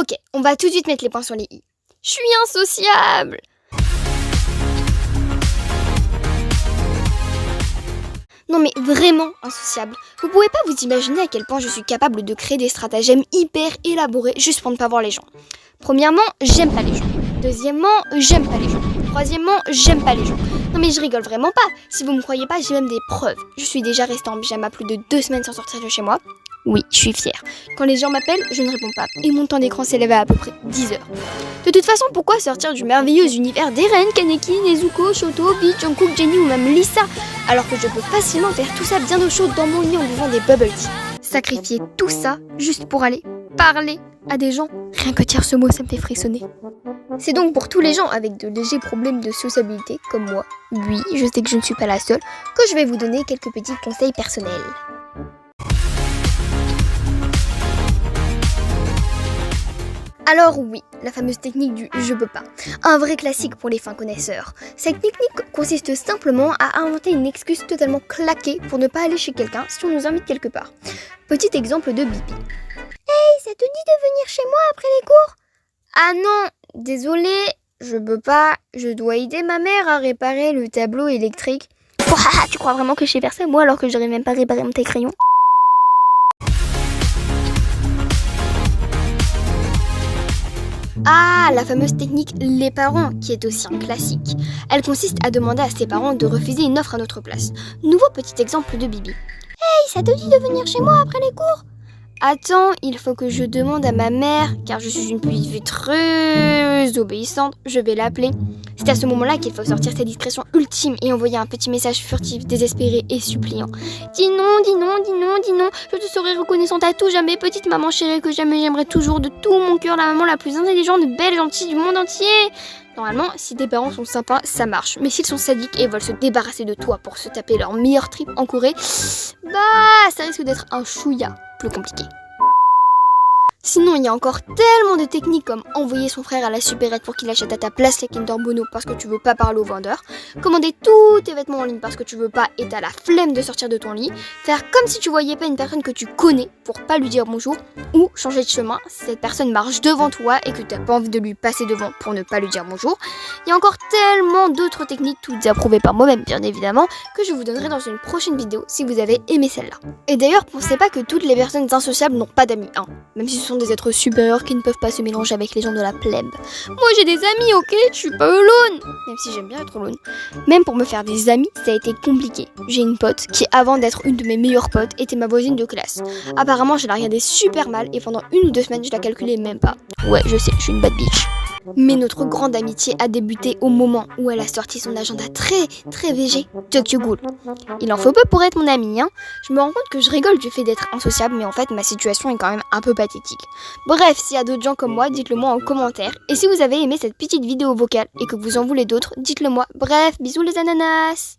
Ok, on va tout de suite mettre les points sur les i. Je suis insociable. Non mais vraiment insociable. Vous pouvez pas vous imaginer à quel point je suis capable de créer des stratagèmes hyper élaborés juste pour ne pas voir les gens. Premièrement, j'aime pas les gens. Deuxièmement, j'aime pas les gens. Troisièmement, j'aime pas les gens. Non mais je rigole vraiment pas. Si vous me croyez pas, j'ai même des preuves. Je suis déjà restée en pyjama plus de 2 semaines sans sortir de chez moi. Oui, je suis fière. Quand les gens m'appellent, je ne réponds pas. Et mon temps d'écran s'élève à peu près 10 heures. De toute façon, pourquoi sortir du merveilleux univers d'Eren, Kaneki, Nezuko, Shoto, Bi, Jungkook, Jennie ou même Lisa, alors que je peux facilement faire tout ça bien au chaud dans mon lit en buvant des bubble tea. Sacrifier tout ça juste pour aller parler à des gens, rien que dire ce mot, ça me fait frissonner. C'est donc pour tous les gens avec de légers problèmes de sociabilité, comme moi, oui, je sais que je ne suis pas la seule, que je vais vous donner quelques petits conseils personnels. Alors oui, la fameuse technique du « je peux pas », un vrai classique pour les fins connaisseurs. Cette technique consiste simplement à inventer une excuse totalement claquée pour ne pas aller chez quelqu'un si on nous invite quelque part. Petit exemple de Bibi. Hey, ça te dit de venir chez moi après les cours ? Ah non, désolé, je peux pas, je dois aider ma mère à réparer le tableau électrique. Ouah, tu crois vraiment que je sais faire ça, moi, alors que j'aurais même pas réparé mon taille-crayon ? Ah, la fameuse technique les parents, qui est aussi un classique. Elle consiste à demander à ses parents de refuser une offre à notre place. Nouveau petit exemple de Bibi. Hey, ça te dit de venir chez moi après les cours ? Attends, il faut que je demande à ma mère, car je suis une petite fille très obéissante, je vais l'appeler. C'est à ce moment-là qu'il faut sortir sa discrétion ultime et envoyer un petit message furtif, désespéré et suppliant. Dis non, dis non, dis non, dis non, je te serai reconnaissante à tout jamais, petite maman chérie que j'aimerais toujours de tout mon cœur, la maman la plus intelligente, belle, gentille du monde entier. Normalement, si tes parents sont sympas, ça marche. Mais s'ils sont sadiques et veulent se débarrasser de toi pour se taper leur meilleur trip en Corée, bah, ça risque d'être un chouïa plus compliqué. Sinon, il y a encore tellement de techniques comme envoyer son frère à la supérette pour qu'il achète à ta place les Kinder Bueno parce que tu veux pas parler au vendeur, commander tous tes vêtements en ligne parce que tu veux pas et t'as la flemme de sortir de ton lit, faire comme si tu voyais pas une personne que tu connais pour pas lui dire bonjour, ou changer de chemin si cette personne marche devant toi et que t'as pas envie de lui passer devant pour ne pas lui dire bonjour. Il y a encore tellement d'autres techniques, toutes approuvées par moi-même bien évidemment, que je vous donnerai dans une prochaine vidéo si vous avez aimé celle-là. Et d'ailleurs, pensez pas que toutes les personnes insociables n'ont pas d'amis, hein, même si ce sont des êtres supérieurs qui ne peuvent pas se mélanger avec les gens de la plèbe. Moi j'ai des amis, ok, je suis pas alone. Même si j'aime bien être alone. Même pour me faire des amis, ça a été compliqué. J'ai une pote qui, avant d'être une de mes meilleures potes, était ma voisine de classe. Apparemment, je la regardais super mal et pendant 1 ou 2 semaines, je la calculais même pas. Ouais, je sais, je suis une bad bitch. Mais notre grande amitié a débuté au moment où elle a sorti son agenda très VG, Tokyo Ghoul. Il en faut peu pour être mon amie, hein. Je me rends compte que je rigole du fait d'être insociable, mais en fait ma situation est quand même un peu pathétique. Bref, s'il y a d'autres gens comme moi, dites-le moi en commentaire. Et si vous avez aimé cette petite vidéo vocale et que vous en voulez d'autres, dites-le moi. Bref, bisous les ananas!